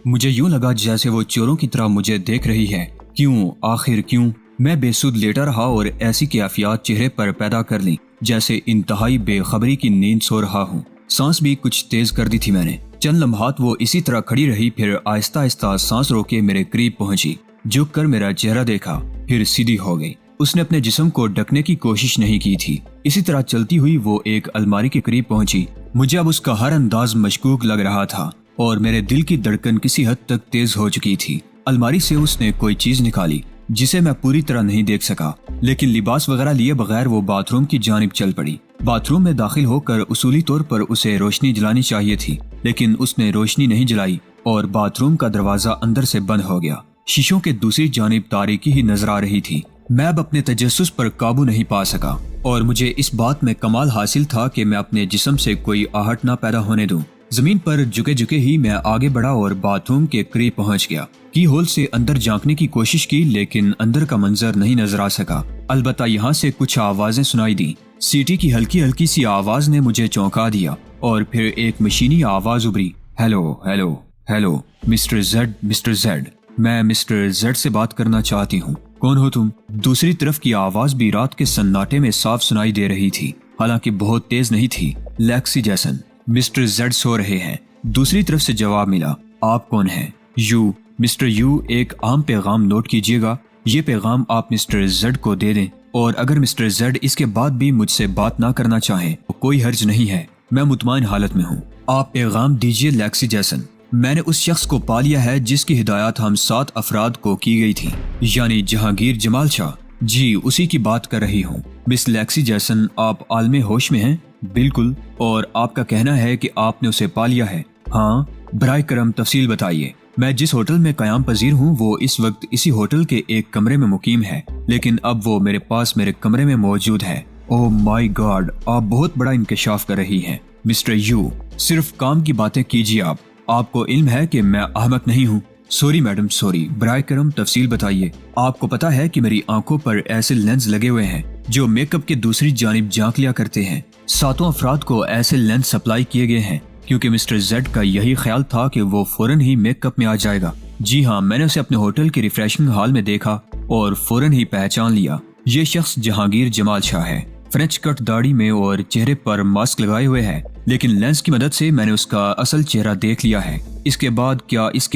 मुझे यूं लगा जैसे वो चोरों की तरह मुझे देख रही है। क्यों, आखिर क्यों? मैं बेसुध लेटा रहा और ऐसी कैफियत चेहरे पर पैदा कर ली जैसे इंतहाई बेखबरी की नींद सो रहा हूँ। सांस भी कुछ तेज कर दी थी मैंने। चंद लम्हात वो इसी तरह खड़ी रही, फिर आहिस्ता आहिस्ता सांस रोके मेरे करीब पहुंची। झुक कर मेरा चेहरा देखा, फिर सीधी हो गई। उसने अपने जिस्म को ढकने की कोशिश नहीं की थी। इसी तरह चलती हुई वो एक अलमारी के करीब पहुंची। मुझे अब उसका हर अंदाज मशकूक लग रहा था और मेरे दिल की धड़कन किसी हद तक तेज हो चुकी थी। अलमारी से उसने कोई चीज निकाली जिसे मैं पूरी तरह नहीं देख सका, लेकिन लिबास वगैरह लिए बगैर वो बाथरूम की जानिब चल पड़ी। बाथरूम में दाखिल होकर उसूली तौर पर उसे रोशनी जलानी चाहिए थी, लेकिन उसने रोशनी नहीं जलाई और बाथरूम का दरवाजा अंदर से बंद हो गया। शीशों के दूसरी जानिब तारीकी ही नजर आ रही थी। मैं अब अपने तजस्सुस पर काबू नहीं पा सका और मुझे इस बात में कमाल हासिल था कि मैं अपने जिस्म से कोई आहट ना पैदा होने दूं। जमीन पर झुके झुके ही मैं आगे बढ़ा और बाथरूम के करीब पहुंच गया। की होल से अंदर झांकने की कोशिश की, लेकिन अंदर का मंजर नहीं नजर आ सका। अलबत्ता यहाँ से कुछ आवाजें सुनाई दी। सीटी की हल्की हल्की सी आवाज ने मुझे चौंका दिया और फिर एक मशीनी आवाज उभरी, hello hello hello, mister Z, mister Z, मैं मिस्टर जेड से बात करना चाहती हूँ। कौन हो तुम? दूसरी तरफ की आवाज भी रात के सन्नाटे में साफ सुनाई दे रही थी, हालांकि बहुत तेज नहीं थी। लेक्सी जैसन, मिस्टर जेड सो रहे हैं। दूसरी तरफ से जवाब मिला, आप कौन हैं? यू, मिस्टर यू, एक आम पैगाम नोट कीजिएगा। ये पैगाम आप मिस्टर जेड को दे दें और अगर मिस्टर जेड इसके बाद भी मुझसे बात ना करना चाहें तो कोई हर्ज नहीं है, मैं मुतमईन हालत में हूँ। आप पैगाम दीजिए लेक्सी जैसन। मैंने उस शख्स को पा लिया है जिसकी हिदायत हम 7 अफराद को की गई थी, यानी जहांगीर जमाल शाह। जी, उसी की बात कर रही हूँ। मिस लेक्सी जैसन, आप आलमे होश में हैं? बिल्कुल। और आपका कहना है कि आपने उसे पा लिया है? हाँ। बराए करम तफसील बताइए। मैं जिस होटल में कयाम पजीर हूँ वो इस वक्त इसी होटल के एक कमरे में मुकीम है, लेकिन अब वो मेरे पास मेरे कमरे में मौजूद है। ओह माय गॉड, आप बहुत बड़ा इंकशाफ कर रही हैं। मिस्टर यू, सिर्फ काम की बातें कीजिए। आपको इल्म है कि मैं अहमक नहीं हूँ। Sorry madam, sorry. बराए करम तफसील बताइए। आपको पता है कि मेरी आंखों पर ऐसे लेंस लगे हुए हैं जो मेकअप के दूसरी जानिब झांक लिया करते हैं। 7 अफराद को ऐसे लेंस सप्लाई किए गए हैं क्योंकि मिस्टर जेड का यही ख्याल था कि वो फौरन ही मेकअप में आ जाएगा। जी हाँ, मैंने उसे अपने होटल के रिफ्रेशिंग हॉल में देखा और फौरन ही पहचान लिया। ये शख्स जहांगीर जमाल शाह है। फ्रेंच कट दाढ़ी में और चेहरे पर मास्क लगाए हुए है, लेकिन लेंस की मदद से मैंने उसका असल चेहरा देख लिया है। इसके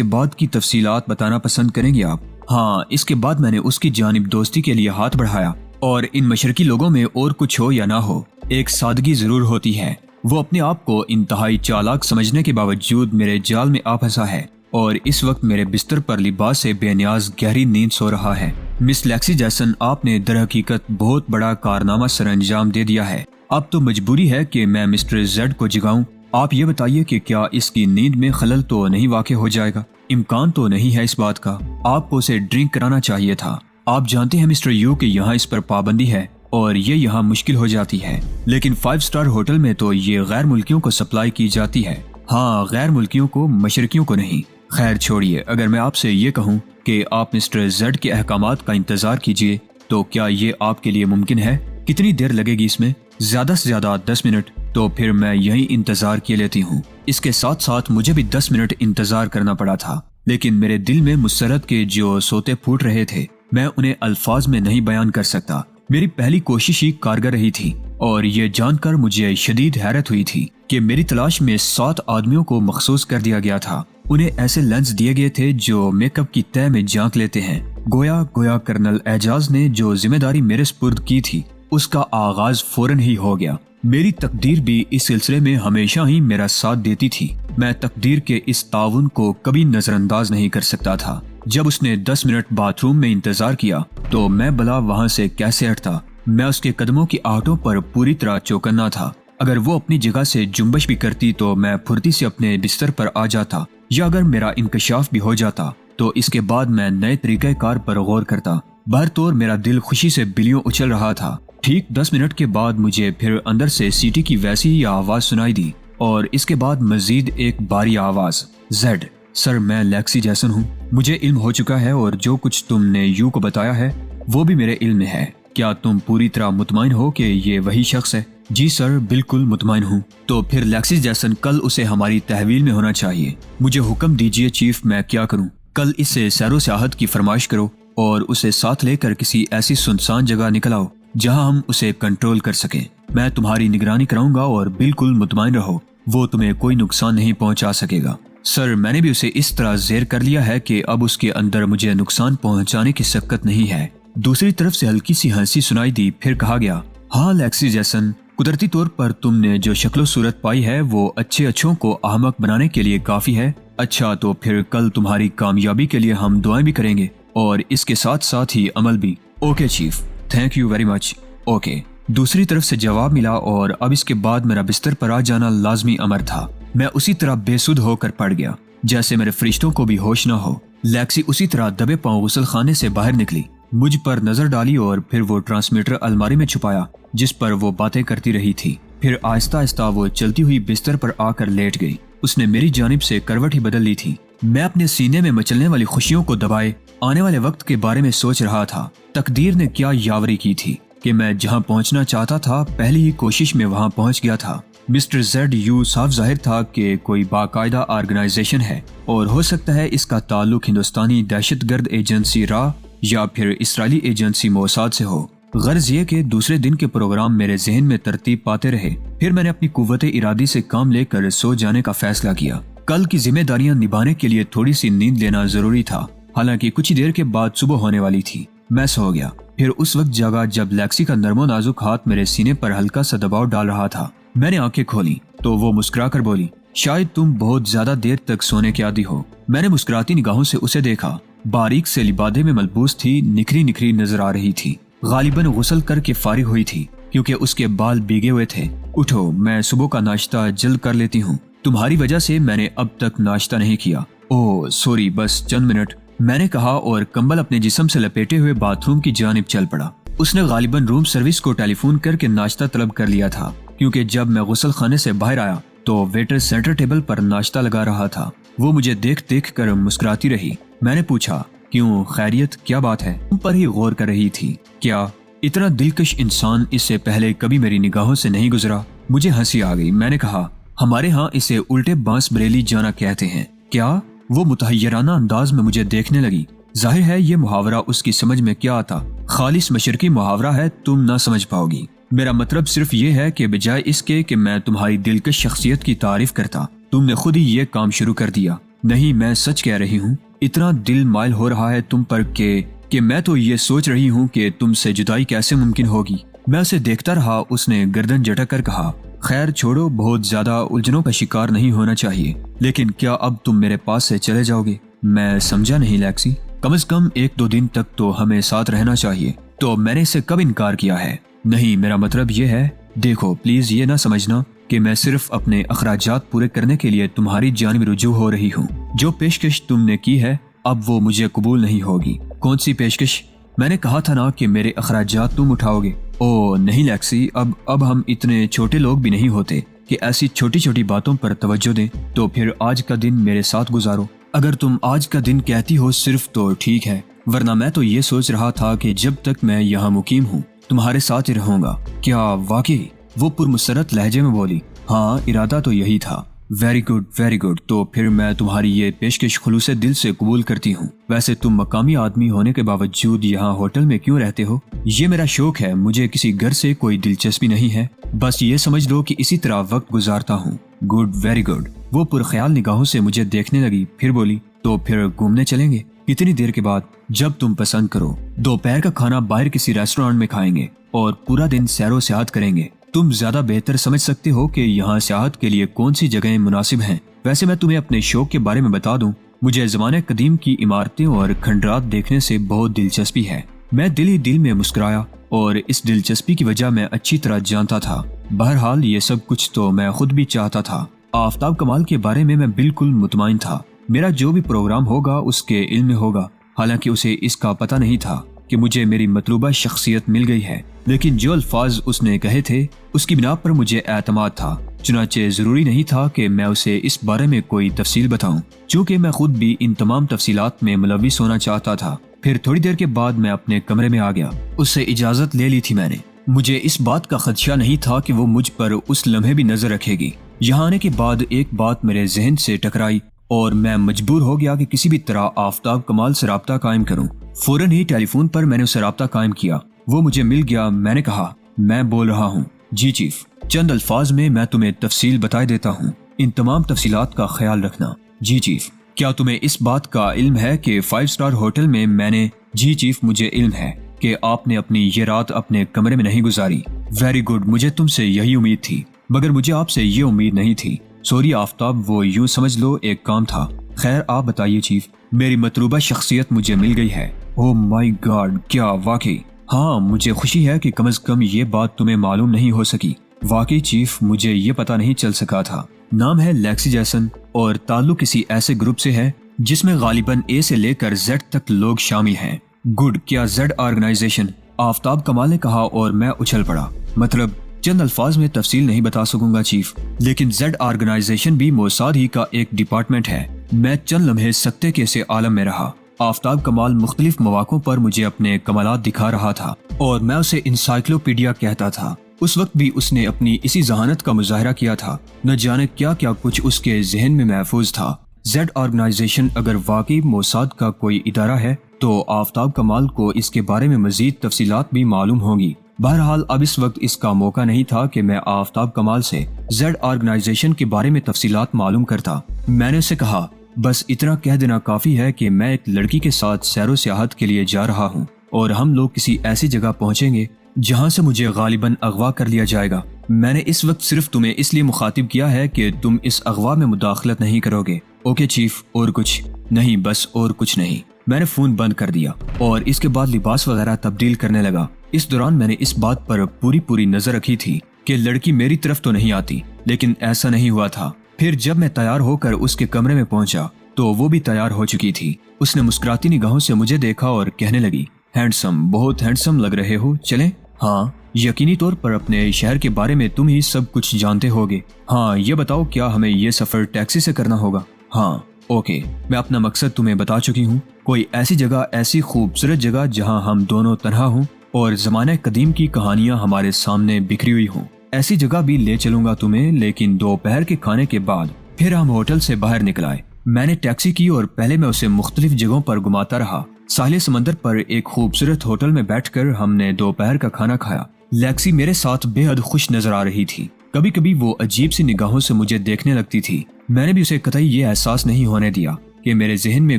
बाद की तफसीलात बताना पसंद करेंगे आप? हाँ, इसके बाद मैंने उसकी जानिब दोस्ती के लिए हाथ बढ़ाया और इन मशरकी लोगों में और कुछ हो या ना हो, एक सादगी जरूर होती है। वो अपने आप को इंतहाई चालाक समझने के बावजूद मेरे जाल में आ फंसा है और इस वक्त मेरे बिस्तर पर लिबास से बेनियाज गहरी नींद सो रहा है। मिस लेक्सी जैसन, आपने दरहकीकत बहुत बड़ा कारनामा सरअंजाम दे दिया है। अब तो मजबूरी है कि मैं मिस्टर जेड को जगाऊं। आप ये बताइए कि क्या इसकी नींद में खलल तो नहीं वाक़ हो जाएगा? इम्कान तो नहीं है इस बात का। आपको उसे ड्रिंक कराना चाहिए था। आप जानते हैं मिस्टर यू कि यहाँ इस पर पाबंदी है और ये यहाँ मुश्किल हो जाती है, लेकिन 5 स्टार होटल में तो ये गैर मुल्कियों को सप्लाई की जाती है। हाँ, गैर मुल्कियों को, मशरकियों को नहीं। खैर छोड़िए, अगर मैं आपसे ये कहूँ कि आप मिस्टर जेड के अहकामात का इंतजार कीजिए तो क्या ये आपके लिए मुमकिन है? कितनी देर लगेगी इसमें? ज्यादा से ज्यादा 10 मिनट। तो फिर मैं यही इंतजार किए लेती हूँ। इसके साथ साथ मुझे भी 10 मिनट इंतजार करना पड़ा था, लेकिन मेरे दिल में मुसरत के जो सोते फूट रहे थे मैं उन्हें अल्फाज में नहीं बयान कर सकता। मेरी पहली कोशिश ही कारगर रही थी और ये जानकर मुझे शदीद हैरत हुई थी कि मेरी तलाश में 7 आदमियों को मखसूस कर दिया गया था। उन्हें ऐसे लेंस दिए गए थे जो मेकअप की तह में झांक लेते हैं। गोया कर्नल एजाज ने जो जिम्मेदारी मेरे सुपुर्द की थी उसका आगाज फौरन ही हो गया। मेरी तकदीर भी इस सिलसिले में हमेशा ही मेरा साथ देती थी। मैं तकदीर के इस ताउन को कभी नजरअंदाज नहीं कर सकता था। जब उसने 10 मिनट बाथरूम में इंतजार किया तो मैं भला वहाँ से कैसे हटता? मैं उसके कदमों की आहटों पर पूरी तरह चौकन्ना था। अगर वो अपनी जगह से जुम्बश भी करती तो मैं फुर्ती से अपने बिस्तर पर आ जाता, या अगर मेरा इंकशाफ भी हो जाता तो इसके बाद मैं नए तरीके कार पर गौर करता। बहरतौर मेरा दिल खुशी से बिलियों उछल रहा था। ठीक 10 मिनट के बाद मुझे फिर अंदर से सीटी की वैसी ही आवाज सुनाई दी और इसके बाद मजीद एक बारी आवाज, जेड। सर, मैं लेक्सी जैसन हूँ। मुझे इल्म हो चुका है और जो कुछ तुमने यू को बताया है वो भी मेरे इल्म में है। क्या तुम पूरी तरह मुतमईन हो कि ये वही शख्स है? जी सर, बिल्कुल मुतमईन हूँ। तो फिर लेक्सी जैसन कल उसे हमारी तहवील में होना चाहिए। मुझे हुक्म दीजिए चीफ, मैं क्या करूँ? कल इससे सैरो सियाहत की फरमाइश करो और उसे साथ लेकर किसी ऐसी सुनसान जगह निकल आओ जहाँ हम उसे कंट्रोल कर सकें। मैं तुम्हारी निगरानी कराऊंगा और बिल्कुल मुतमईन रहो, वो तुम्हें कोई नुकसान नहीं पहुँचा सकेगा। सर, मैंने भी उसे इस तरह ज़ेर कर लिया है कि अब उसके अंदर मुझे नुकसान पहुँचाने की शक्कत नहीं है। दूसरी तरफ से हल्की सी हंसी सुनाई दी। फिर कहा गया, हाँ लेक्सी जैसन, कुदरती तौर पर तुमने जो शक्लो सूरत पाई है वो अच्छों को अहमक बनाने के लिए काफी है। अच्छा, तो फिर कल तुम्हारी कामयाबी के लिए हम दुआएं भी करेंगे और इसके साथ साथ ही अमल भी। Okay chief, thank you very much. Okay. दूसरी तरफ से जवाब मिला और अब इसके बाद मेरा बिस्तर पर आ जाना लाजमी अमर था। मैं उसी तरह बेसुध होकर पड़ गया जैसे मेरे फरिश्तों को भी होश न हो। लेक्सी उसी तरह दबे पांव गुसल खाने से बाहर निकली, मुझ पर नजर डाली और फिर वो ट्रांसमीटर अलमारी में छुपाया जिस पर वो बातें करती रही थी। फिर आहिस्ता आहिस्ता वो चलती हुई बिस्तर पर आकर लेट गई। उसने मेरी जानिब से करवट ही बदल ली थी। मैं अपने सीने में मचलने वाली खुशियों को दबाए आने वाले वक्त के बारे में सोच रहा था। तकदीर ने क्या यावरी की थी कि मैं जहां पहुंचना चाहता था पहली ही कोशिश में वहां पहुंच गया था। मिस्टर ZU साफ जाहिर था कि कोई बाकायदा ऑर्गेनाइजेशन है और हो सकता है इसका ताल्लुक हिंदुस्तानी दहशतगर्द एजेंसी रा या फिर इसराइली एजेंसी मोसाद से हो। गर्ज ये कि दूसरे दिन के प्रोग्राम मेरे जहन में तरतीब पाते रहे। फिर मैंने अपनी कुव्वते इरादी से काम लेकर सो जाने का फैसला किया। कल की जिम्मेदारियां निभाने के लिए थोड़ी सी नींद लेना जरूरी था। हालांकि कुछ देर के बाद सुबह होने वाली थी। मैं सो गया। फिर उस वक्त जागा जब लेक्सी का नरमो नाजुक हाथ मेरे सीने पर हल्का सा दबाव डाल रहा था। मैंने आंखें खोली तो वो मुस्कुरा कर बोली, शायद तुम बहुत ज्यादा देर तक सोने के आदी हो। मैंने मुस्कुराती निगाहों से उसे देखा। बारीक से लिबादे में मलबूस थी, निखरी निखरी नजर आ रही थी। गालिबन गुसल करके फारिग हुई थी क्योंकि उसके बाल भीगे हुए थे। उठो, मैं सुबह का नाश्ता जल्द कर लेती हूँ। तुम्हारी वजह से मैंने अब तक नाश्ता नहीं किया। ओह सॉरी, बस चंद मिनट, मैंने कहा और कंबल अपने जिस्म से लपेटे हुए बाथरूम की जानिब चल पड़ा। उसने गालिबन रूम सर्विस को टेलीफोन करके नाश्ता तलब कर लिया था क्योंकि जब मैं गुसल खाने से बाहर आया तो वेटर सेंटर टेबल पर नाश्ता लगा रहा था। वो मुझे देख देख कर मुस्कुराती रही। मैंने पूछा, क्यों, खैरियत, क्या बात है? तुम पर ही गौर कर रही थी। क्या? इतना दिलकश इंसान इससे पहले कभी मेरी निगाहों से नहीं गुजरा। मुझे हंसी आ गई। मैंने कहा, हमारे यहाँ इसे उल्टे बांस बरेली जाना कहते हैं। क्या? वो मुतहय्यराना अंदाज में मुझे देखने लगी। जाहिर है ये मुहावरा उसकी समझ में क्या आता। खालिस मशरकी मुहावरा है, तुम ना समझ पाओगी। मेरा मतलब सिर्फ ये है कि बजाय इसके कि मैं तुम्हारी दिलकश शख्सियत की तारीफ करता, तुमने खुद ही ये काम शुरू कर दिया। नहीं, मैं सच कह रही हूँ। इतना दिल माइल हो रहा है तुम पर कि मैं तो ये सोच रही हूँ कि तुमसे जुदाई कैसे मुमकिन होगी। मैं उसे देखता रहा। उसने गर्दन झटक कर कहा, खैर छोड़ो, बहुत ज्यादा उलझनों का शिकार नहीं होना चाहिए। लेकिन क्या अब तुम मेरे पास से चले जाओगे? मैं समझा नहीं लेक्सी। कम से कम 1-2 दिन तक तो हमें साथ रहना चाहिए। तो मैंने इसे कब इनकार किया है? नहीं, मेरा मतलब ये है, देखो प्लीज ये ना समझना कि मैं सिर्फ अपने अखराजात पूरे करने के लिए तुम्हारी जानिब रुजू हो रही हूँ। जो पेशकश तुमने की है अब वो मुझे कबूल नहीं होगी। कौन सी पेशकश? मैंने कहा था ना कि मेरे अखराजात तुम उठाओगे। ओ नहीं लेक्सी, अब हम इतने छोटे लोग भी नहीं होते कि ऐसी छोटी छोटी बातों पर तवज्जो दें। तो फिर आज का दिन मेरे साथ गुजारो। अगर तुम आज का दिन कहती हो सिर्फ तो ठीक है, वरना मैं तो ये सोच रहा था कि जब तक मैं यहाँ मुकीम हूँ तुम्हारे साथ ही रहूंगा। क्या वाकई? वो पुरमुसरत लहजे में बोली, हाँ इरादा तो यही था। Very good very good. तो फिर मैं तुम्हारी ये पेशकश खुलूसे दिल से कबूल करती हूँ। वैसे तुम मकामी आदमी होने के बावजूद यहाँ होटल में क्यों रहते हो? ये मेरा शौक है, मुझे किसी घर से कोई दिलचस्पी नहीं है। बस ये समझ लो कि इसी तरह वक्त गुजारता हूँ। Good, very good. वो पुरख्याल निगाहों से मुझे देखने लगी। फिर बोली, तो फिर घूमने चलेंगे? कितनी देर के बाद? जब तुम पसंद करो। दोपहर का खाना बाहर किसी रेस्टोरेंट में खाएंगे और पूरा दिन सैरो सियाहत करेंगे। तुम ज्यादा बेहतर समझ सकते हो कि यहाँ सियाहत के लिए कौन सी जगहें मुनासिब हैं। वैसे मैं तुम्हें अपने शौक के बारे में बता दूं, मुझे ज़माने कदीम की इमारतें और खंडरात देखने से बहुत दिलचस्पी है। मैं दिल ही दिल में मुस्कुराया और इस दिलचस्पी की वजह मैं अच्छी तरह जानता था। बहरहाल ये सब कुछ तो मैं खुद भी चाहता था। आफताब कमाल के बारे में मैं बिल्कुल मुतमईन था। मेरा जो भी प्रोग्राम होगा उसके इल्म में होगा। हालांकि उसे इसका पता नहीं था कि मुझे मेरी मतलूबा शख्सियत मिल गई है, लेकिन जो अल्फाज उसने कहे थे उसकी बिना पर मुझे एतमाद था। चुनाचे जरूरी नहीं था कि मैं उसे इस बारे में कोई तफसील बताऊं, चूँकि मैं खुद भी इन तमाम तफसीलात में मुलव्विस होना चाहता था। फिर थोड़ी देर के बाद मैं अपने कमरे में आ गया। उससे इजाजत ले ली थी मैंने। مجھے اس بات کا خدشہ نہیں تھا کہ وہ مجھ پر اس لمحے بھی نظر رکھے گی۔ یہاں آنے کے بعد ایک بات میرے ذہن سے ٹکرائی اور میں مجبور ہو گیا کہ کسی بھی طرح آفتاب کمال سے رابطہ قائم کروں۔ فوراً ہی ٹیلی فون پر میں نے اسے رابطہ قائم کیا۔ وہ مجھے مل گیا۔ میں نے کہا، میں بول رہا ہوں۔ جی چیف، چند الفاظ میں تمہیں تفصیل بتائے دیتا ہوں، ان تمام تفصیلات کا خیال رکھنا۔ جی چیف، کیا تمہیں اس بات کا علم ہے کہ 5 اسٹار ہوٹل میں نے؟ جی چیف، مجھے علم ہے کہ آپ نے اپنی یہ رات اپنے کمرے میں نہیں گزاری۔ ویری گڈ، مجھے تم سے یہی امید تھی، مگر مجھے آپ سے یہ امید نہیں تھی۔ سوری آفتاب، وہ یوں سمجھ لو ایک کام تھا۔ خیر آپ بتائیے چیف۔ میری مطلوبہ شخصیت مجھے مل گئی ہے۔ او مائی گاڈ، کیا واقعی؟ ہاں، مجھے خوشی ہے کہ کم از کم یہ بات تمہیں معلوم نہیں ہو سکی۔ واقعی چیف، مجھے یہ پتہ نہیں چل سکا تھا۔ نام ہے لیکسی جیسن اور تعلق کسی ایسے گروپ سے ہے جس میں غالباً اے سے لے کر زیڈ تک لوگ شامل ہیں۔ گڈ، کیا زیڈ آرگنائزیشن؟ آفتاب کمال نے کہا اور میں اچھل پڑا۔ مطلب چند الفاظ میں تفصیل نہیں بتا سکوں گا چیف، لیکن زیڈ آرگنائزیشن بھی موساد ہی کا ایک ڈپارٹمنٹ ہے۔ میں چند لمحے سکتے کے سے عالم میں رہا۔ آفتاب کمال مختلف مواقعوں پر مجھے اپنے کمالات دکھا رہا تھا اور میں اسے انسائکلوپیڈیا کہتا تھا۔ اس وقت بھی اس نے اپنی اسی ذہانت کا مظاہرہ کیا تھا۔ نہ جانے کیا کیا کچھ اس کے ذہن میں محفوظ تھا۔ زیڈ آرگنائزیشن اگر واقعی موساد کا کوئی ادارہ ہے تو آفتاب کمال کو اس کے بارے میں مزید تفصیلات بھی معلوم ہوں گی۔ بہرحال اب اس وقت اس کا موقع نہیں تھا کہ میں آفتاب کمال سے زیڈ آرگنائزیشن کے بارے میں تفصیلات معلوم کرتا۔ میں نے اسے کہا، بس اتنا کہہ دینا کافی ہے کہ میں ایک لڑکی کے ساتھ سیر و سیاحت کے لیے جا رہا ہوں اور ہم لوگ کسی ایسی جگہ پہنچیں گے جہاں سے مجھے غالباً اغوا کر لیا جائے گا۔ میں نے اس وقت صرف تمہیں اس لیے مخاطب کیا ہے کہ تم اس اغوا میں مداخلت نہیں کرو گے۔ اوکے چیف، اور کچھ نہیں؟ بس اور کچھ نہیں۔ میں نے فون بند کر دیا اور اس کے بعد لباس وغیرہ تبدیل کرنے لگا۔ اس دوران میں نے اس بات پر پوری نظر رکھی تھی کہ لڑکی میری طرف تو نہیں آتی، لیکن ایسا نہیں ہوا تھا۔ پھر جب میں تیار ہو کر اس کے کمرے میں پہنچا تو وہ بھی تیار ہو چکی تھی۔ اس نے مسکراتی نگاہوں سے مجھے دیکھا اور کہنے لگی، ہینڈسم، بہت ہینڈسم لگ رہے ہو، چلیں؟ ہاں، یقینی طور پر اپنے شہر کے بارے میں تم ہی سب کچھ جانتے ہوگے۔ ہاں، یہ بتاؤ کیا ہمیں یہ سفر ٹیکسی سے کرنا ہوگا؟ ہاں، اوکے، میں اپنا مقصد تمہیں بتا چکی ہوں۔ کوئی ایسی جگہ، ایسی خوبصورت جگہ جہاں ہم دونوں تنہا ہوں اور زمانہ قدیم کی کہانیاں ہمارے سامنے بکھری ہوئی ہوں۔ ایسی جگہ بھی لے چلوں گا تمہیں، لیکن دوپہر کے کھانے کے بعد۔ پھر ہم ہوٹل سے باہر نکل آئے۔ میں نے ٹیکسی کی اور پہلے میں اسے مختلف جگہوں پر گھماتا رہا۔ ساحل سمندر پر ایک خوبصورت ہوٹل میں بیٹھ کر ہم نے دوپہر کا کھانا کھایا۔ لیکسی میرے ساتھ بے حد خوش نظر آ رہی تھی۔ کبھی کبھی وہ عجیب سی نگاہوں سے مجھے دیکھنے لگتی تھی۔ میں نے بھی اسے قطعی یہ احساس نہیں ہونے دیا کہ میرے ذہن میں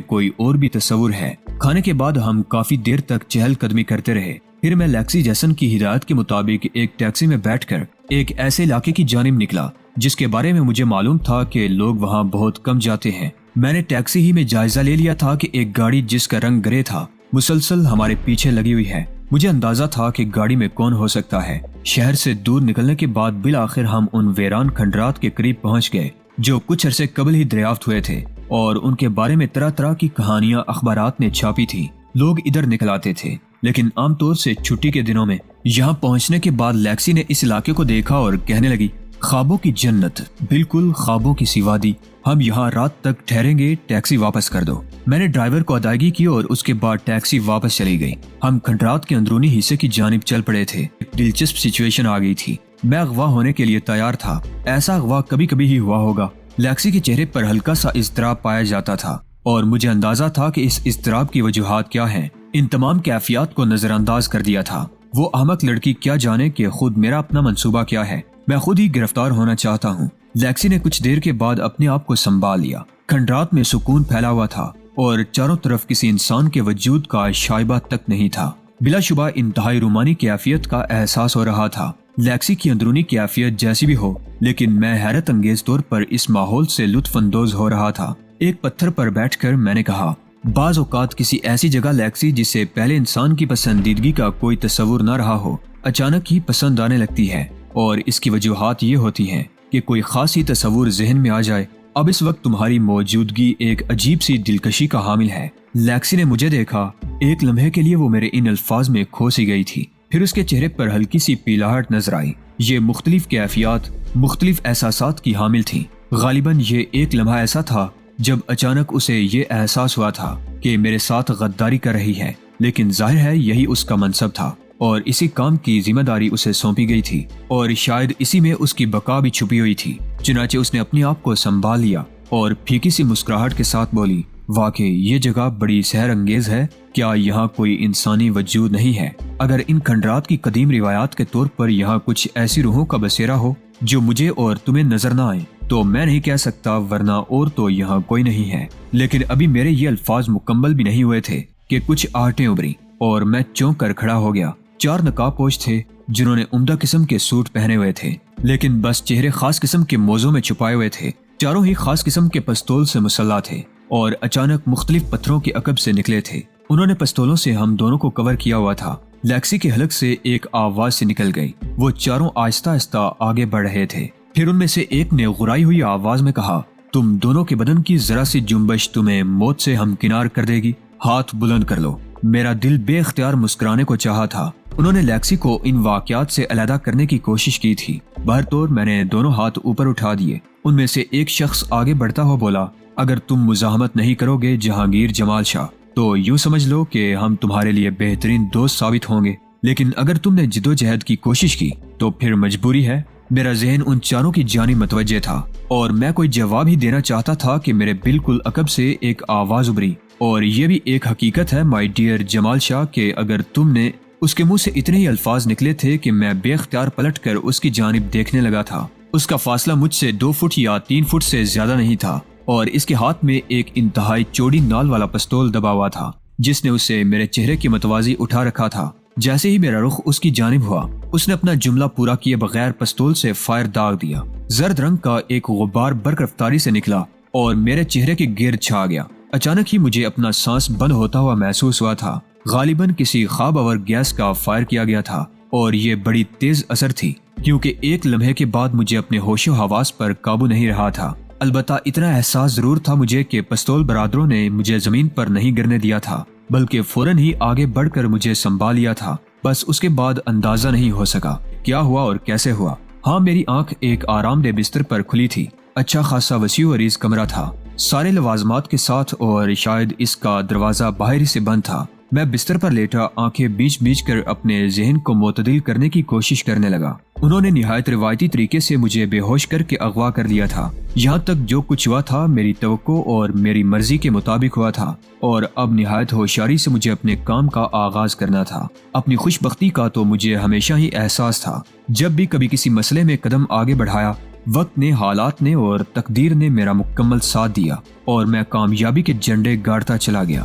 کوئی اور بھی تصور ہے۔ کھانے کے بعد ہم کافی دیر تک چہل قدمی کرتے رہے۔ پھر میں لیکسی جیسن کی ہدایت کے مطابق ایک ٹیکسی میں بیٹھ کر ایک ایسے علاقے کی جانب نکلا جس کے بارے میں مجھے معلوم تھا کہ لوگ وہاں بہت کم جاتے ہیں۔ میں نے ٹیکسی ہی میں جائزہ لے لیا تھا کہ ایک گاڑی جس کا رنگ گرے تھا مسلسل ہمارے پیچھے لگی ہوئی ہے۔ مجھے اندازہ تھا کہ گاڑی میں کون ہو سکتا ہے۔ شہر سے دور نکلنے کے بعد بالآخر ہم ان ویران کھنڈرات کے قریب پہنچ گئے جو کچھ عرصے قبل ہی دریافت ہوئے تھے اور ان کے بارے میں طرح طرح کی کہانیاں اخبارات نے چھاپی تھی۔ لوگ ادھر نکل آتے تھے، لیکن عام طور سے چھٹی کے دنوں میں۔ یہاں پہنچنے کے بعد لیکسی نے اس علاقے کو دیکھا اور کہنے لگی، خوابوں کی جنت، بالکل خوابوں کی سی وادی، ہم یہاں رات تک ٹھہریں گے، ٹیکسی واپس کر دو۔ میں نے ڈرائیور کو ادائیگی کی اور اس کے بعد ٹیکسی واپس چلی گئی۔ ہم کھنڈرات کے اندرونی حصے کی جانب چل پڑے تھے۔ ایک دلچسپ سچویشن آ گئی تھی۔ میں اغوا ہونے کے لیے تیار تھا۔ ایسا اغوا کبھی کبھی ہی ہوا ہوگا۔ لیکسی کے چہرے پر ہلکا سا اضطراب پایا جاتا تھا اور مجھے اندازہ تھا کہ اس اضطراب کی وجوہات کیا ہیں۔ ان تمام کیفیات کو نظر انداز کر دیا تھا۔ وہ احمق لڑکی کیا جانے کہ خود میرا اپنا منصوبہ کیا ہے۔ میں خود ہی گرفتار ہونا چاہتا ہوں۔ لیکسی نے کچھ دیر کے بعد اپنے آپ کو سنبھال لیا۔ کھنڈرات میں سکون پھیلا ہوا تھا اور چاروں طرف کسی انسان کے وجود کا شائبہ تک نہیں تھا۔ بلا شبہ انتہائی رومانی کیفیت کا احساس ہو رہا تھا۔ لیکسی کی اندرونی کیفیت جیسی بھی ہو، لیکن میں حیرت انگیز طور پر اس ماحول سے لطف اندوز ہو رہا تھا۔ ایک پتھر پر بیٹھ کر میں نے کہا، بعض اوقات کسی ایسی جگہ لیکسی جسے پہلے انسان کی پسندیدگی کا کوئی تصور نہ رہا ہو اچانک ہی پسند آنے لگتی ہے، اور اس کی وجوہات یہ ہوتی ہیں کہ کوئی خاص ہی تصور ذہن میں آ جائے۔ اب اس وقت تمہاری موجودگی ایک عجیب سی دلکشی کا حامل ہے۔ لیکسی نے مجھے دیکھا۔ ایک لمحے کے لیے وہ میرے ان الفاظ میں کھو سی گئی تھی، پھر اس کے چہرے پر ہلکی سی پیلاہٹ نظر آئی۔ یہ مختلف کیفیات، مختلف احساسات کی حامل تھیں۔ غالباً یہ ایک لمحہ ایسا تھا جب اچانک اسے یہ احساس ہوا تھا کہ میرے ساتھ غداری کر رہی ہے، لیکن ظاہر ہے یہی اس کا منصب تھا۔ اور اسی کام کی ذمہ داری اسے سونپی گئی تھی اور شاید اسی میں اس کی بقا بھی چھپی ہوئی تھی۔ چنانچہ اس نے اپنے آپ کو سنبھال لیا اور پھیکی سی مسکراہٹ کے ساتھ بولی، واقعی یہ جگہ بڑی سحر انگیز ہے، کیا یہاں کوئی انسانی وجود نہیں ہے؟ اگر ان کھنڈرات کی قدیم روایات کے طور پر یہاں کچھ ایسی روحوں کا بسیرا ہو جو مجھے اور تمہیں نظر نہ آئے تو میں نہیں کہہ سکتا، ورنہ اور تو یہاں کوئی نہیں ہے۔ لیکن ابھی میرے یہ الفاظ مکمل بھی نہیں ہوئے تھے کہ کچھ آہٹیں ابھری اور میں چونک کر کھڑا ہو گیا۔ 4 نقاب پوش تھے جنہوں نے عمدہ قسم کے سوٹ پہنے ہوئے تھے، لیکن بس چہرے خاص قسم کے موزوں میں چھپائے ہوئے تھے۔ چاروں ہی خاص قسم کے پستول سے مسلح تھے اور اچانک مختلف پتھروں کے عقب سے نکلے تھے۔ انہوں نے پستولوں سے ہم دونوں کو کور کیا ہوا تھا۔ لیکسی کے حلق سے ایک آواز سے نکل گئی۔ وہ چاروں آہستہ آہستہ آگے بڑھ رہے تھے۔ پھر ان میں سے ایک نے غرائی ہوئی آواز میں کہا، تم دونوں کے بدن کی ذرا سی جنبش تمہیں موت سے ہمکنار کر دے گی، ہاتھ بلند کر لو۔ میرا دل بے اختیار مسکرانے کو چاہا تھا۔ انہوں نے لیکسی کو ان واقعات سے علیحدہ کرنے کی کوشش کی تھی۔ بہرطور میں نے دونوں ہاتھ اوپر اٹھا دیے۔ ان میں سے ایک شخص آگے بڑھتا ہوا بولا، اگر تم مزاحمت نہیں کرو گے جہانگیر جمال شاہ تو یوں سمجھ لو کہ ہم تمہارے لیے بہترین دوست ثابت ہوں گے، لیکن اگر تم نے جدوجہد کی کوشش کی تو پھر مجبوری ہے۔ میرا ذہن ان چاروں کی جانب متوجہ تھا اور میں کوئی جواب ہی دینا چاہتا تھا کہ میرے بالکل عقب سے ایک آواز ابھری، اور یہ بھی ایک حقیقت ہے مائی ڈیئر جمال شاہ کہ اگر تم نے، اس کے منہ سے اتنے ہی الفاظ نکلے تھے کہ میں بے اختیار پلٹ کر اس کی جانب دیکھنے لگا تھا۔ اس کا فاصلہ مجھ سے 2 فٹ یا 3 فٹ سے زیادہ نہیں تھا اور اس کے ہاتھ میں ایک انتہائی چوڑی نال والا پستول دبا ہوا تھا جس نے اسے میرے چہرے کے متوازی اٹھا رکھا تھا۔ جیسے ہی میرا رخ اس کی جانب ہوا، اس نے اپنا جملہ پورا کیے بغیر پستول سے فائر داغ دیا۔ زرد رنگ کا ایک غبار برق رفتاری سے نکلا اور میرے چہرے کے گرد چھا گیا۔ اچانک ہی مجھے اپنا سانس بند ہوتا ہوا محسوس ہوا تھا۔ غالباً کسی خواب آور گیس کا فائر کیا گیا تھا اور یہ بڑی تیز اثر تھی کیونکہ ایک لمحے کے بعد مجھے اپنے ہوش و حواس پر قابو نہیں رہا تھا۔ البتہ اتنا احساس ضرور تھا مجھے کہ پستول برادروں نے مجھے زمین پر نہیں گرنے دیا تھا، بلکہ فوراً ہی آگے بڑھ کر مجھے سنبھال لیا تھا۔ بس اس کے بعد اندازہ نہیں ہو سکا کیا ہوا اور کیسے ہوا۔ ہاں، میری آنکھ ایک آرام دہ بستر پر کھلی تھی۔ اچھا خاصا وسیع و عریض کمرہ تھا، سارے لوازمات کے ساتھ، اور شاید اس کا دروازہ باہر ہی سے بند تھا۔ میں بستر پر لیٹا آنکھیں بیچ بیچ کر اپنے ذہن کو معتدل کرنے کی کوشش کرنے لگا۔ انہوں نے نہایت روایتی طریقے سے مجھے بے ہوش کر کے اغوا کر لیا تھا۔ یہاں تک جو کچھ ہوا تھا میری توقع اور میری مرضی کے مطابق ہوا تھا، اور اب نہایت ہوشیاری سے مجھے اپنے کام کا آغاز کرنا تھا۔ اپنی خوش بختی کا تو مجھے ہمیشہ ہی احساس تھا۔ جب بھی کبھی کسی مسئلے میں قدم آگے بڑھایا، وقت نے، حالات نے اور تقدیر نے میرا مکمل ساتھ دیا اور میں کامیابی کے جھنڈے گاڑتا چلا گیا۔